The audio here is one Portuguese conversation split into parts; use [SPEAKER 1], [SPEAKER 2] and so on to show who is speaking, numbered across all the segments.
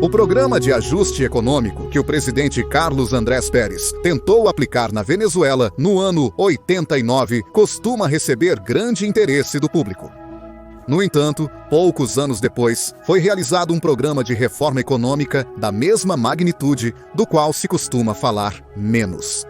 [SPEAKER 1] O programa de ajuste econômico que o presidente Carlos Andrés Pérez tentou aplicar na Venezuela no ano 89 costuma receber grande interesse do público. No entanto, poucos anos depois, foi realizado um programa de reforma econômica da mesma magnitude do qual se costuma falar menos.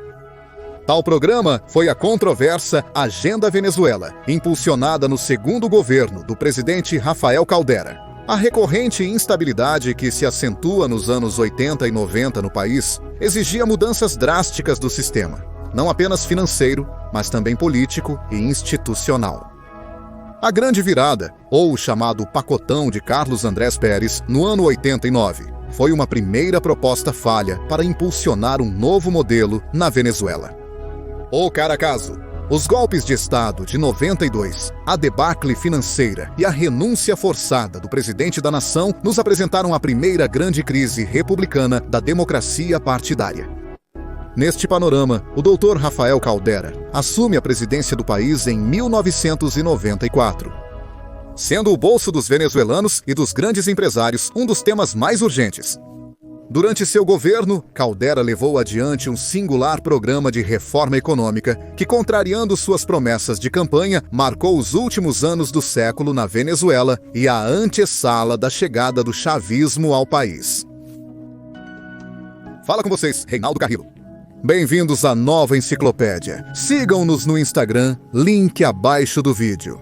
[SPEAKER 1] Tal programa foi a controversa Agenda Venezuela, impulsionada no segundo governo do presidente Rafael Caldera. A recorrente instabilidade que se acentua nos anos 80 e 90 no país exigia mudanças drásticas do sistema, não apenas financeiro, mas também político e institucional. A grande virada, ou o chamado pacotão de Carlos Andrés Pérez, no ano 89, foi uma primeira proposta falha para impulsionar um novo modelo na Venezuela. O Caracazo, os golpes de Estado de 92, a debacle financeira e a renúncia forçada do presidente da nação nos apresentaram a primeira grande crise republicana da democracia partidária. Neste panorama, o Dr. Rafael Caldera assume a presidência do país em 1994, sendo o bolso dos venezuelanos e dos grandes empresários um dos temas mais urgentes. Durante seu governo, Caldera levou adiante um singular programa de reforma econômica que, contrariando suas promessas de campanha, marcou os últimos anos do século na Venezuela e a antessala da chegada do chavismo ao país. Fala com vocês, Reinaldo Carrillo. Bem-vindos à nova enciclopédia. Sigam-nos no Instagram, link abaixo do vídeo.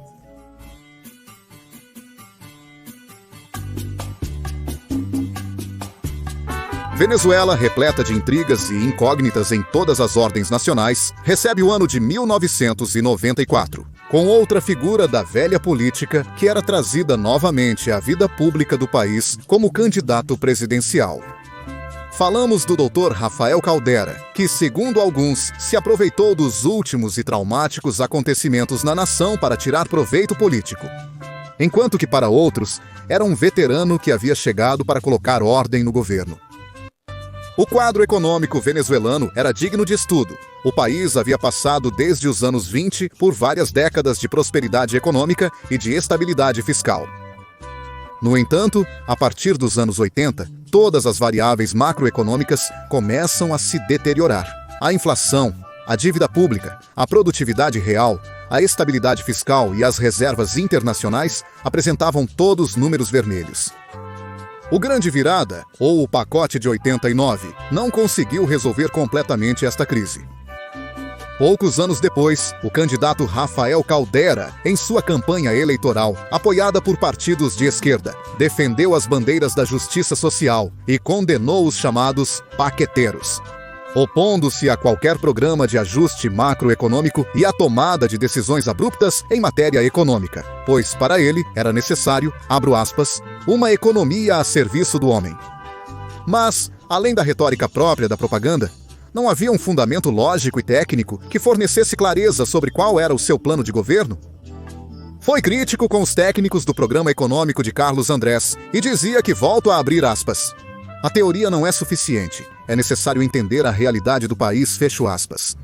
[SPEAKER 1] Venezuela, repleta de intrigas e incógnitas em todas as ordens nacionais, recebe o ano de 1994, com outra figura da velha política que era trazida novamente à vida pública do país como candidato presidencial. Falamos do Dr. Rafael Caldera, que, segundo alguns, se aproveitou dos últimos e traumáticos acontecimentos na nação para tirar proveito político, enquanto que, para outros, era um veterano que havia chegado para colocar ordem no governo. O quadro econômico venezuelano era digno de estudo. O país havia passado desde os anos 20 por várias décadas de prosperidade econômica e de estabilidade fiscal. No entanto, a partir dos anos 80, todas as variáveis macroeconômicas começam a se deteriorar. A inflação, a dívida pública, a produtividade real, a estabilidade fiscal e as reservas internacionais apresentavam todos números vermelhos. O Grande Virada, ou o pacote de 89, não conseguiu resolver completamente esta crise. Poucos anos depois, o candidato Rafael Caldera, em sua campanha eleitoral, apoiada por partidos de esquerda, defendeu as bandeiras da justiça social e condenou os chamados paqueteiros, opondo-se a qualquer programa de ajuste macroeconômico e a tomada de decisões abruptas em matéria econômica, pois para ele era necessário, abro aspas, uma economia a serviço do homem. Mas, além da retórica própria da propaganda, não havia um fundamento lógico e técnico que fornecesse clareza sobre qual era o seu plano de governo? Foi crítico com os técnicos do programa econômico de Carlos Andrés e dizia que, volto a abrir aspas, a teoria não é suficiente, é necessário entender a realidade do país, fecho aspas.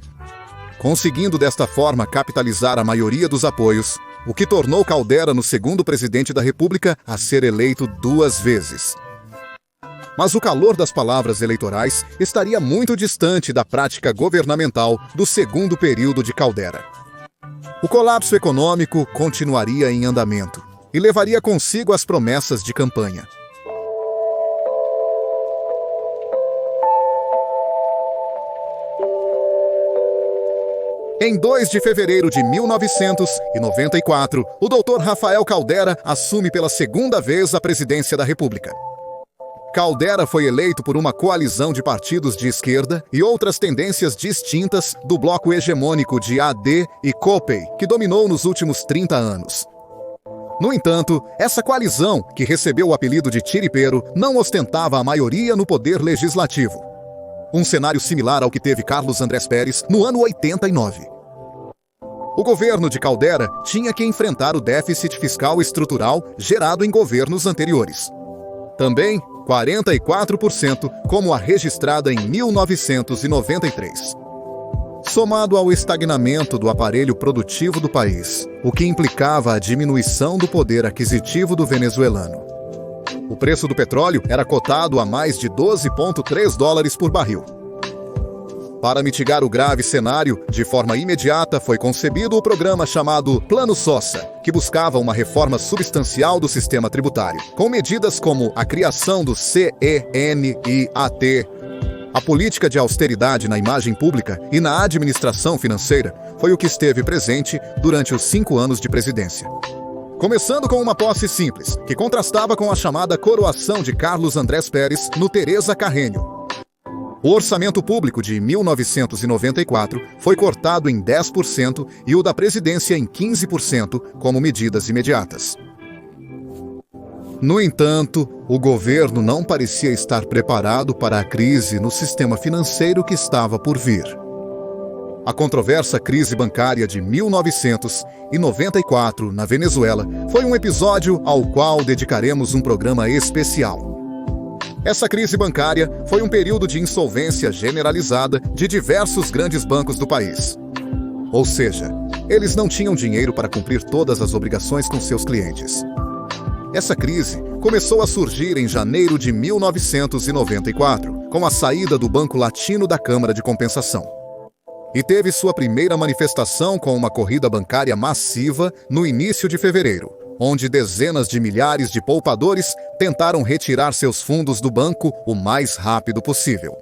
[SPEAKER 1] Conseguindo desta forma capitalizar a maioria dos apoios, o que tornou Caldera no segundo presidente da República a ser eleito 2 vezes. Mas o calor das palavras eleitorais estaria muito distante da prática governamental do segundo período de Caldera. O colapso econômico continuaria em andamento e levaria consigo as promessas de campanha. Em 2 de fevereiro de 1994, o Dr. Rafael Caldera assume pela segunda vez a presidência da República. Caldera foi eleito por uma coalizão de partidos de esquerda e outras tendências distintas do bloco hegemônico de AD e COPEI, que dominou nos últimos 30 anos. No entanto, essa coalizão, que recebeu o apelido de Tiripeiro, não ostentava a maioria no poder legislativo. Um cenário similar ao que teve Carlos Andrés Pérez no ano 89. O governo de Caldera tinha que enfrentar o déficit fiscal estrutural gerado em governos anteriores. Também 44%, como a registrada em 1993. Somado ao estagnamento do aparelho produtivo do país, o que implicava a diminuição do poder aquisitivo do venezuelano. O preço do petróleo era cotado a mais de $12,3 por barril. Para mitigar o grave cenário, de forma imediata foi concebido o programa chamado Plano Sossa, que buscava uma reforma substancial do sistema tributário, com medidas como a criação do CENIAT, a política de austeridade na imagem pública e na administração financeira foi o que esteve presente durante os 5 anos de presidência. Começando com uma posse simples, que contrastava com a chamada coroação de Carlos Andrés Pérez no Teresa Carreño. O orçamento público de 1994 foi cortado em 10% e o da presidência em 15%, como medidas imediatas. No entanto, o governo não parecia estar preparado para a crise no sistema financeiro que estava por vir. A controversa crise bancária de 1994 na Venezuela foi um episódio ao qual dedicaremos um programa especial. Essa crise bancária foi um período de insolvência generalizada de diversos grandes bancos do país. Ou seja, eles não tinham dinheiro para cumprir todas as obrigações com seus clientes. Essa crise começou a surgir em janeiro de 1994, com a saída do Banco Latino da Câmara de Compensação. E teve sua primeira manifestação com uma corrida bancária massiva no início de fevereiro, onde dezenas de milhares de poupadores tentaram retirar seus fundos do banco o mais rápido possível.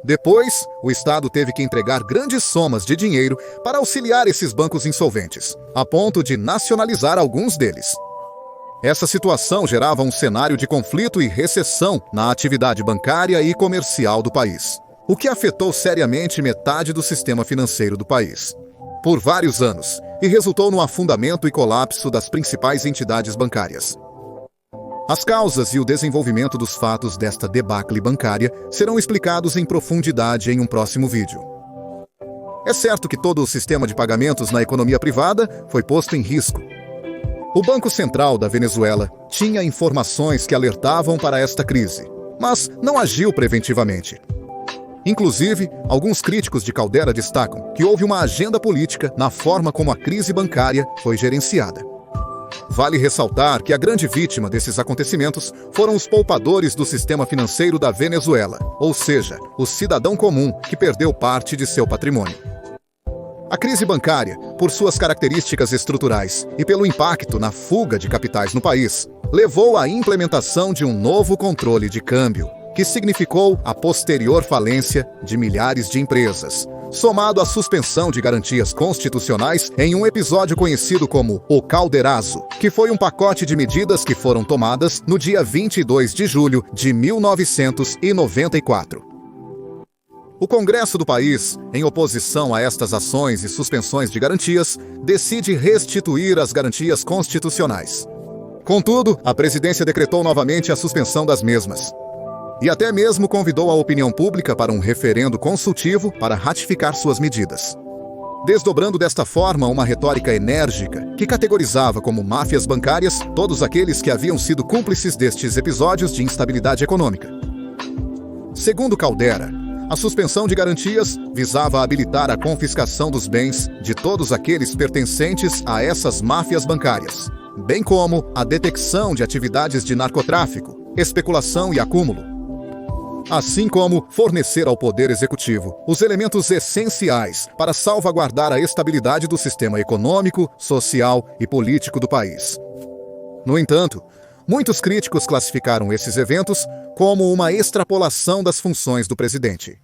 [SPEAKER 1] Depois, o Estado teve que entregar grandes somas de dinheiro para auxiliar esses bancos insolventes, a ponto de nacionalizar alguns deles. Essa situação gerava um cenário de conflito e recessão na atividade bancária e comercial do país, o que afetou seriamente metade do sistema financeiro do país por vários anos e resultou no afundamento e colapso das principais entidades bancárias. As causas e o desenvolvimento dos fatos desta debacle bancária serão explicados em profundidade em um próximo vídeo. É certo que todo o sistema de pagamentos na economia privada foi posto em risco. O Banco Central da Venezuela tinha informações que alertavam para esta crise, mas não agiu preventivamente. Inclusive, alguns críticos de Caldera destacam que houve uma agenda política na forma como a crise bancária foi gerenciada. Vale ressaltar que a grande vítima desses acontecimentos foram os poupadores do sistema financeiro da Venezuela, ou seja, o cidadão comum que perdeu parte de seu patrimônio. A crise bancária, por suas características estruturais e pelo impacto na fuga de capitais no país, levou à implementação de um novo controle de câmbio, que significou a posterior falência de milhares de empresas, somado à suspensão de garantias constitucionais em um episódio conhecido como o Caldeirazo, que foi um pacote de medidas que foram tomadas no dia 22 de julho de 1994. O Congresso do país, em oposição a estas ações e suspensões de garantias, decide restituir as garantias constitucionais. Contudo, a presidência decretou novamente a suspensão das mesmas. E até mesmo convidou a opinião pública para um referendo consultivo para ratificar suas medidas, desdobrando desta forma uma retórica enérgica que categorizava como máfias bancárias todos aqueles que haviam sido cúmplices destes episódios de instabilidade econômica. Segundo Caldera, a suspensão de garantias visava habilitar a confiscação dos bens de todos aqueles pertencentes a essas máfias bancárias, bem como a detecção de atividades de narcotráfico, especulação e acúmulo, assim como fornecer ao Poder Executivo os elementos essenciais para salvaguardar a estabilidade do sistema econômico, social e político do país. No entanto, muitos críticos classificaram esses eventos como uma extrapolação das funções do presidente.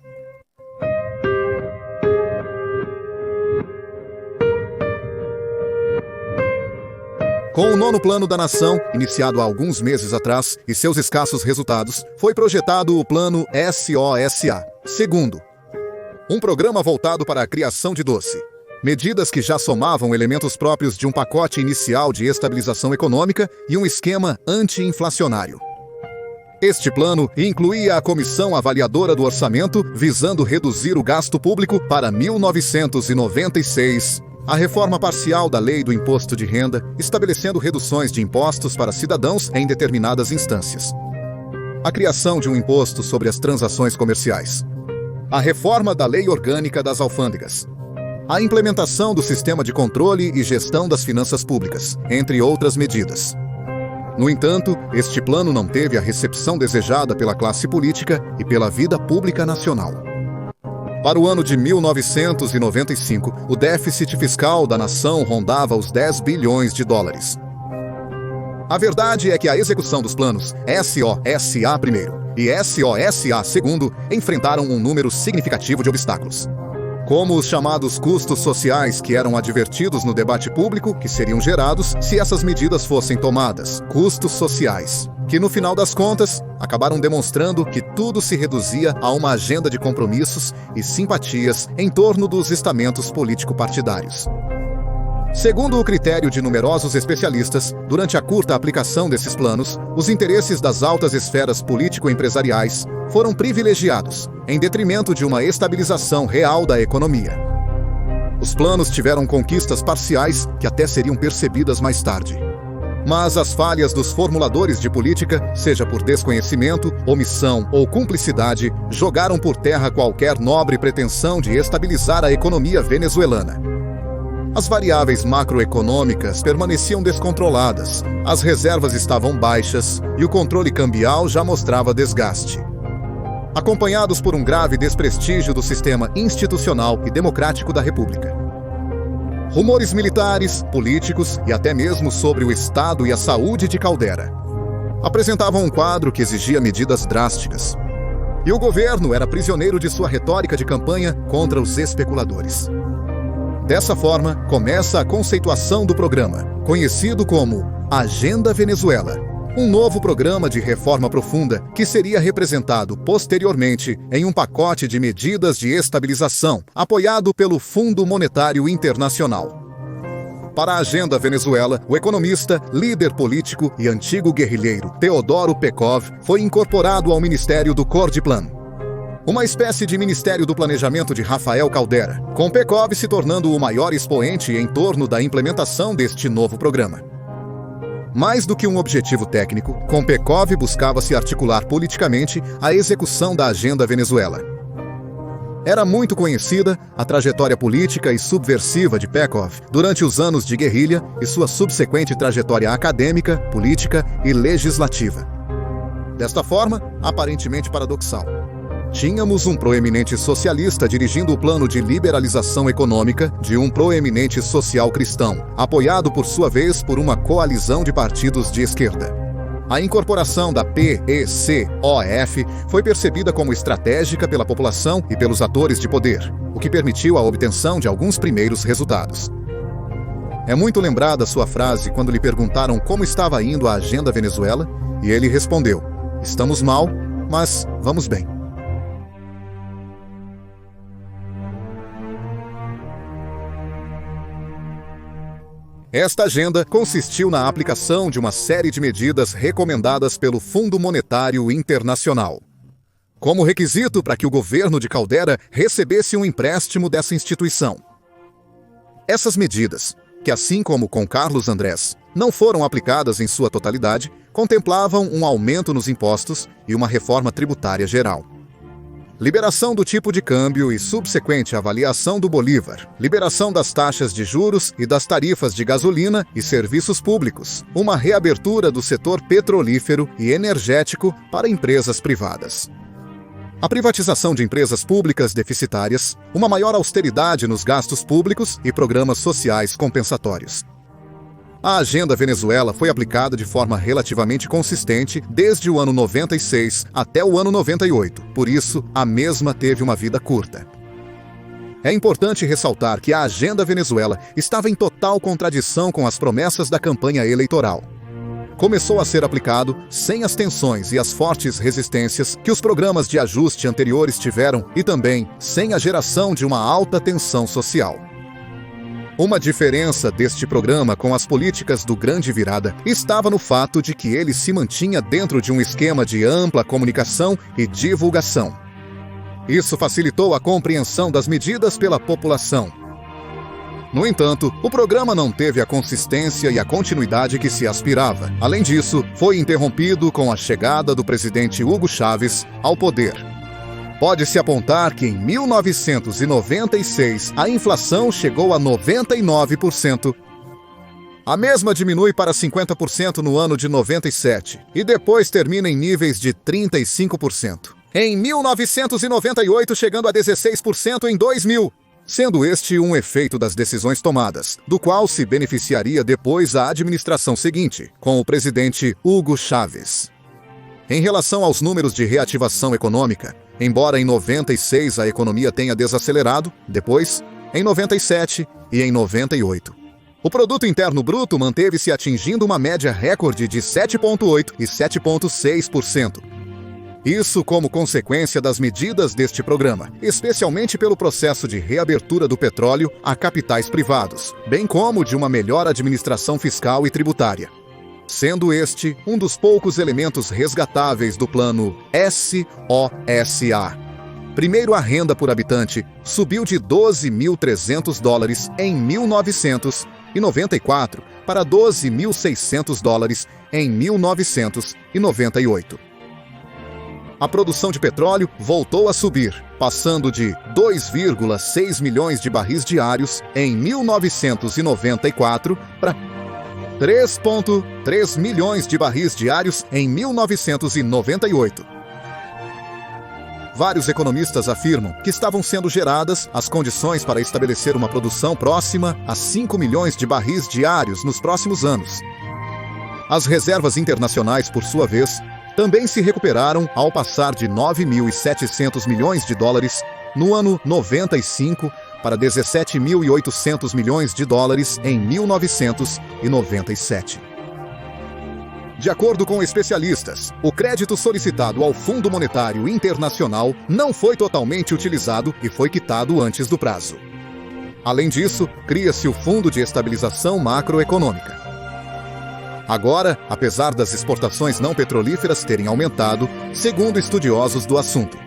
[SPEAKER 1] Com o nono Plano da Nação, iniciado há alguns meses atrás, e seus escassos resultados, foi projetado o Plano SOSA, segundo, um programa voltado para a criação de doce. Medidas que já somavam elementos próprios de um pacote inicial de estabilização econômica e um esquema anti-inflacionário. Este plano incluía a Comissão Avaliadora do Orçamento, visando reduzir o gasto público para 1996, a reforma parcial da Lei do Imposto de Renda, estabelecendo reduções de impostos para cidadãos em determinadas instâncias, a criação de um imposto sobre as transações comerciais, a reforma da Lei Orgânica das Alfândegas, a implementação do Sistema de Controle e Gestão das Finanças Públicas, entre outras medidas. No entanto, este plano não teve a recepção desejada pela classe política e pela vida pública nacional. Para o ano de 1995, o déficit fiscal da nação rondava os 10 bilhões de dólares. A verdade é que a execução dos planos SOSA primeiro e SOSA segundo enfrentaram um número significativo de obstáculos, como os chamados custos sociais que eram advertidos no debate público que seriam gerados se essas medidas fossem tomadas, custos sociais, que no final das contas acabaram demonstrando que tudo se reduzia a uma agenda de compromissos e simpatias em torno dos estamentos político-partidários. Segundo o critério de numerosos especialistas, durante a curta aplicação desses planos, os interesses das altas esferas político-empresariais foram privilegiados, em detrimento de uma estabilização real da economia. Os planos tiveram conquistas parciais que até seriam percebidas mais tarde. Mas as falhas dos formuladores de política, seja por desconhecimento, omissão ou cumplicidade, jogaram por terra qualquer nobre pretensão de estabilizar a economia venezuelana. As variáveis macroeconômicas permaneciam descontroladas, as reservas estavam baixas e o controle cambial já mostrava desgaste. Acompanhados por um grave desprestígio do sistema institucional e democrático da República. Rumores militares, políticos e até mesmo sobre o estado e a saúde de Caldera apresentavam um quadro que exigia medidas drásticas. E o governo era prisioneiro de sua retórica de campanha contra os especuladores. Dessa forma, começa a conceituação do programa, conhecido como Agenda Venezuela, um novo programa de reforma profunda que seria representado posteriormente em um pacote de medidas de estabilização, apoiado pelo Fundo Monetário Internacional. Para a Agenda Venezuela, o economista, líder político e antigo guerrilheiro Teodoro Pekov foi incorporado ao Ministério do Cordiplan, uma espécie de Ministério do Planejamento de Rafael Caldera, com Pekov se tornando o maior expoente em torno da implementação deste novo programa. Mais do que um objetivo técnico, com Pekov buscava-se articular politicamente a execução da Agenda Venezuela. Era muito conhecida a trajetória política e subversiva de Pekov durante os anos de guerrilha e sua subsequente trajetória acadêmica, política e legislativa. Desta forma, aparentemente paradoxal, tínhamos um proeminente socialista dirigindo o plano de liberalização econômica de um proeminente social-cristão, apoiado por sua vez por uma coalizão de partidos de esquerda. A incorporação da PECOF foi percebida como estratégica pela população e pelos atores de poder, o que permitiu a obtenção de alguns primeiros resultados. É muito lembrada sua frase quando lhe perguntaram como estava indo a Agenda Venezuela, e ele respondeu: "Estamos mal, mas vamos bem." Esta agenda consistiu na aplicação de uma série de medidas recomendadas pelo Fundo Monetário Internacional, como requisito para que o governo de Caldera recebesse um empréstimo dessa instituição. Essas medidas, que assim como com Carlos Andrés, não foram aplicadas em sua totalidade, contemplavam um aumento nos impostos e uma reforma tributária geral. Liberação do tipo de câmbio e subsequente avaliação do bolívar, liberação das taxas de juros e das tarifas de gasolina e serviços públicos, uma reabertura do setor petrolífero e energético para empresas privadas. A privatização de empresas públicas deficitárias, uma maior austeridade nos gastos públicos e programas sociais compensatórios. A Agenda Venezuela foi aplicada de forma relativamente consistente desde o ano 96 até o ano 98, por isso, a mesma teve uma vida curta. É importante ressaltar que a Agenda Venezuela estava em total contradição com as promessas da campanha eleitoral. Começou a ser aplicado sem as tensões e as fortes resistências que os programas de ajuste anteriores tiveram e também sem a geração de uma alta tensão social. Uma diferença deste programa com as políticas do Grande Virada estava no fato de que ele se mantinha dentro de um esquema de ampla comunicação e divulgação. Isso facilitou a compreensão das medidas pela população. No entanto, o programa não teve a consistência e a continuidade que se aspirava. Além disso, foi interrompido com a chegada do presidente Hugo Chávez ao poder. Pode-se apontar que em 1996 a inflação chegou a 99%. A mesma diminui para 50% no ano de 97 e depois termina em níveis de 35%. Em 1998, chegando a 16% em 2000, sendo este um efeito das decisões tomadas, do qual se beneficiaria depois a administração seguinte, com o presidente Hugo Chávez. Em relação aos números de reativação econômica, embora em 96 a economia tenha desacelerado, depois, em 97 e em 98. O Produto Interno Bruto manteve-se atingindo uma média recorde de 7,8% e 7,6%. Isso como consequência das medidas deste programa, especialmente pelo processo de reabertura do petróleo a capitais privados, bem como de uma melhor administração fiscal e tributária. Sendo este um dos poucos elementos resgatáveis do plano SOSA. Primeiro, a renda por habitante subiu de $12.300 em 1994 para $12.600 em 1998. A produção de petróleo voltou a subir, passando de 2,6 milhões de barris diários em 1994 para 3,3 milhões de barris diários em 1998. Vários economistas afirmam que estavam sendo geradas as condições para estabelecer uma produção próxima a 5 milhões de barris diários nos próximos anos. As reservas internacionais, por sua vez, também se recuperaram ao passar de 9.700 milhões de dólares no ano 95 para 17.800 milhões de dólares em 1997. De acordo com especialistas, o crédito solicitado ao Fundo Monetário Internacional não foi totalmente utilizado e foi quitado antes do prazo. Além disso, cria-se o Fundo de Estabilização Macroeconômica. Agora, apesar das exportações não petrolíferas terem aumentado, segundo estudiosos do assunto,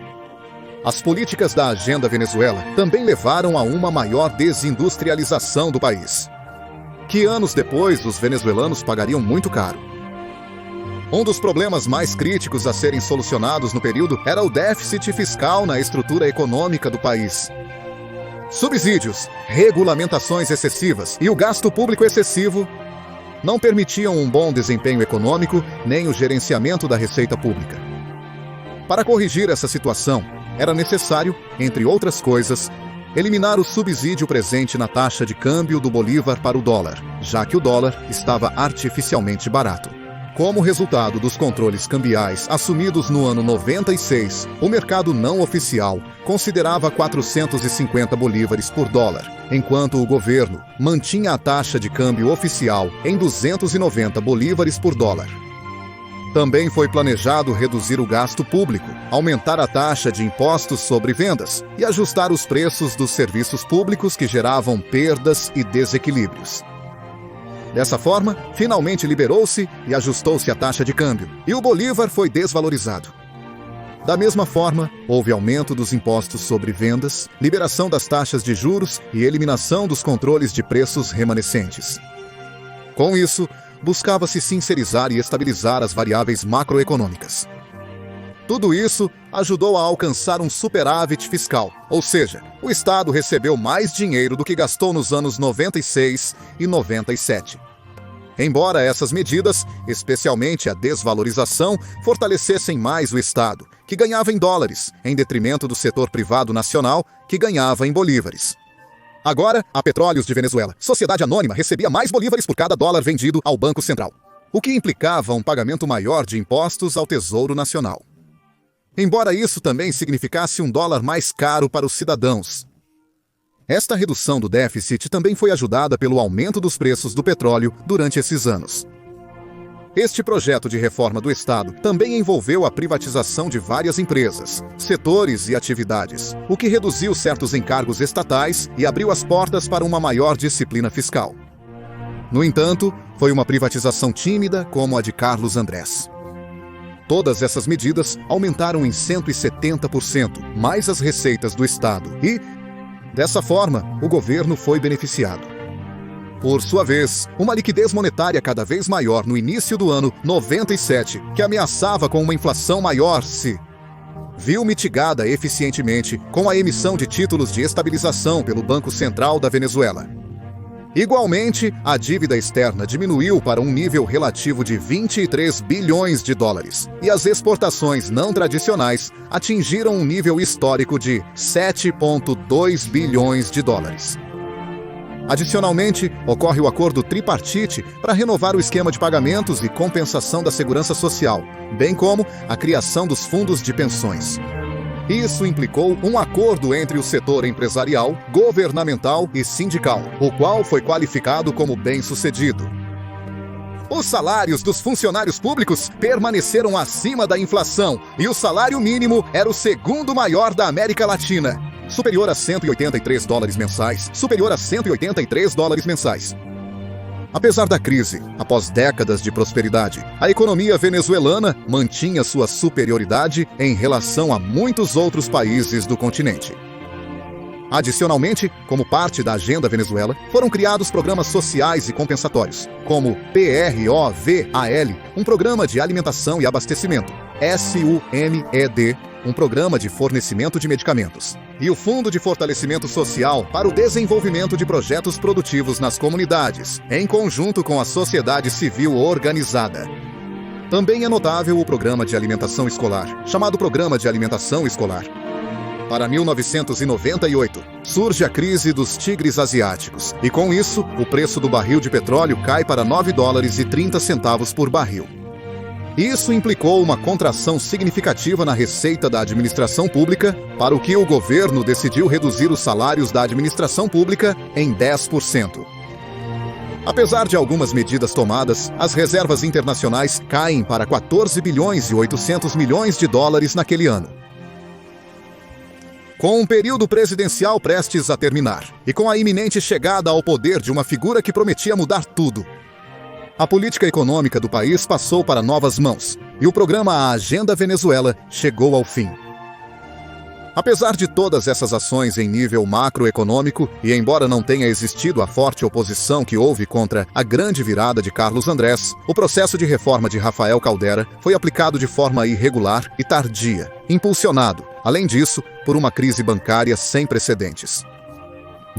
[SPEAKER 1] as políticas da Agenda Venezuela também levaram a uma maior desindustrialização do país, que anos depois os venezuelanos pagariam muito caro. Um dos problemas mais críticos a serem solucionados no período era o déficit fiscal na estrutura econômica do país. Subsídios, regulamentações excessivas e o gasto público excessivo não permitiam um bom desempenho econômico nem o gerenciamento da receita pública. Para corrigir essa situação, era necessário, entre outras coisas, eliminar o subsídio presente na taxa de câmbio do bolívar para o dólar, já que o dólar estava artificialmente barato. Como resultado dos controles cambiais assumidos no ano 96, o mercado não oficial considerava 450 bolívares por dólar, enquanto o governo mantinha a taxa de câmbio oficial em 290 bolívares por dólar. Também foi planejado reduzir o gasto público, aumentar a taxa de impostos sobre vendas e ajustar os preços dos serviços públicos que geravam perdas e desequilíbrios. Dessa forma, finalmente liberou-se e ajustou-se a taxa de câmbio, e o bolívar foi desvalorizado. Da mesma forma, houve aumento dos impostos sobre vendas, liberação das taxas de juros e eliminação dos controles de preços remanescentes. Com isso, buscava-se sincerizar e estabilizar as variáveis macroeconômicas. Tudo isso ajudou a alcançar um superávit fiscal, ou seja, o Estado recebeu mais dinheiro do que gastou nos anos 96 e 97. Embora essas medidas, especialmente a desvalorização, fortalecessem mais o Estado, que ganhava em dólares, em detrimento do setor privado nacional, que ganhava em bolívares. Agora, a Petróleos de Venezuela, sociedade anônima, recebia mais bolívares por cada dólar vendido ao Banco Central, o que implicava um pagamento maior de impostos ao Tesouro Nacional. Embora isso também significasse um dólar mais caro para os cidadãos. Esta redução do déficit também foi ajudada pelo aumento dos preços do petróleo durante esses anos. Este projeto de reforma do Estado também envolveu a privatização de várias empresas, setores e atividades, o que reduziu certos encargos estatais e abriu as portas para uma maior disciplina fiscal. No entanto, foi uma privatização tímida como a de Carlos Andrés. Todas essas medidas aumentaram em 170% mais as receitas do Estado e, dessa forma, o governo foi beneficiado. Por sua vez, uma liquidez monetária cada vez maior no início do ano 97, que ameaçava com uma inflação maior, se viu mitigada eficientemente com a emissão de títulos de estabilização pelo Banco Central da Venezuela. Igualmente, a dívida externa diminuiu para um nível relativo de 23 bilhões de dólares, e as exportações não tradicionais atingiram um nível histórico de 7,2 bilhões de dólares. Adicionalmente, ocorre o acordo tripartite para renovar o esquema de pagamentos e compensação da segurança social, bem como a criação dos fundos de pensões. Isso implicou um acordo entre o setor empresarial, governamental e sindical, o qual foi qualificado como bem-sucedido. Os salários dos funcionários públicos permaneceram acima da inflação e o salário mínimo era o segundo maior da América Latina, superior a 183 dólares mensais, superior a 183 dólares mensais. Apesar da crise, após décadas de prosperidade, a economia venezuelana mantinha sua superioridade em relação a muitos outros países do continente. Adicionalmente, como parte da Agenda Venezuela, foram criados programas sociais e compensatórios, como PROVAL, um programa de alimentação e abastecimento, SUMED, um programa de fornecimento de medicamentos, e o Fundo de Fortalecimento Social para o desenvolvimento de projetos produtivos nas comunidades, em conjunto com a sociedade civil organizada. Também é notável o Programa de Alimentação Escolar, chamado Programa de Alimentação Escolar. Para 1998, surge a crise dos tigres asiáticos, e com isso, o preço do barril de petróleo cai para 9 dólares e 30 centavos por barril. Isso implicou uma contração significativa na receita da administração pública, para o que o governo decidiu reduzir os salários da administração pública em 10%. Apesar de algumas medidas tomadas, as reservas internacionais caem para 14 bilhões e 800 milhões de dólares naquele ano. Com um período presidencial prestes a terminar, e com a iminente chegada ao poder de uma figura que prometia mudar tudo, a política econômica do país passou para novas mãos, e o programa Agenda Venezuela chegou ao fim. Apesar de todas essas ações em nível macroeconômico, e embora não tenha existido a forte oposição que houve contra a grande virada de Carlos Andrés, o processo de reforma de Rafael Caldera foi aplicado de forma irregular e tardia, impulsionado, além disso, por uma crise bancária sem precedentes.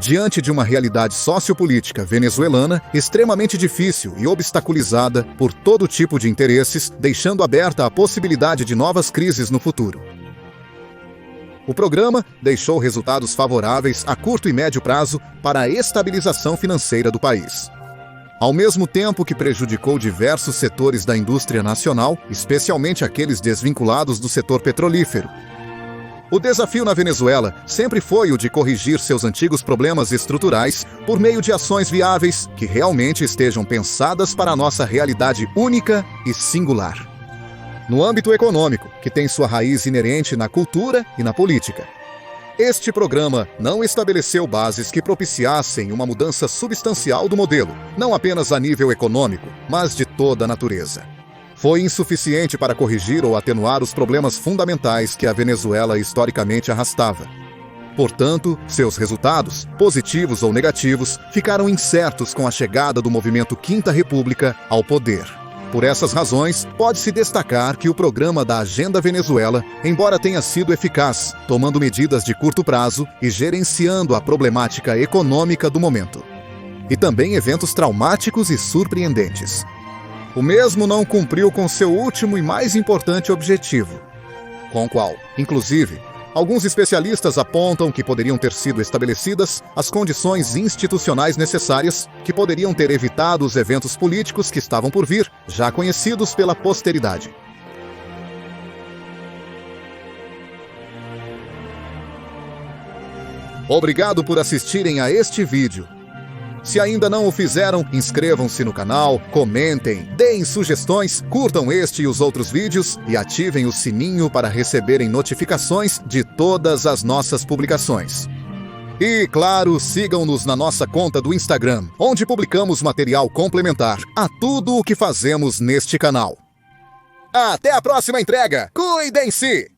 [SPEAKER 1] Diante de uma realidade sociopolítica venezuelana extremamente difícil e obstaculizada por todo tipo de interesses, deixando aberta a possibilidade de novas crises no futuro. O programa deixou resultados favoráveis a curto e médio prazo para a estabilização financeira do país. Ao mesmo tempo que prejudicou diversos setores da indústria nacional, especialmente aqueles desvinculados do setor petrolífero. O desafio na Venezuela sempre foi o de corrigir seus antigos problemas estruturais por meio de ações viáveis que realmente estejam pensadas para a nossa realidade única e singular. No âmbito econômico, que tem sua raiz inerente na cultura e na política. Este programa não estabeleceu bases que propiciassem uma mudança substancial do modelo, não apenas a nível econômico, mas de toda a natureza. Foi insuficiente para corrigir ou atenuar os problemas fundamentais que a Venezuela historicamente arrastava. Portanto, seus resultados, positivos ou negativos, ficaram incertos com a chegada do movimento Quinta República ao poder. Por essas razões, pode-se destacar que o programa da Agenda Venezuela, embora tenha sido eficaz, tomando medidas de curto prazo e gerenciando a problemática econômica do momento. E também eventos traumáticos e surpreendentes. O mesmo não cumpriu com seu último e mais importante objetivo, com o qual, inclusive, alguns especialistas apontam que poderiam ter sido estabelecidas as condições institucionais necessárias que poderiam ter evitado os eventos políticos que estavam por vir, já conhecidos pela posteridade. Obrigado por assistirem a este vídeo. Se ainda não o fizeram, inscrevam-se no canal, comentem, deem sugestões, curtam este e os outros vídeos e ativem o sininho para receberem notificações de todas as nossas publicações. E, claro, sigam-nos na nossa conta do Instagram, onde publicamos material complementar a tudo o que fazemos neste canal. Até a próxima entrega! Cuidem-se!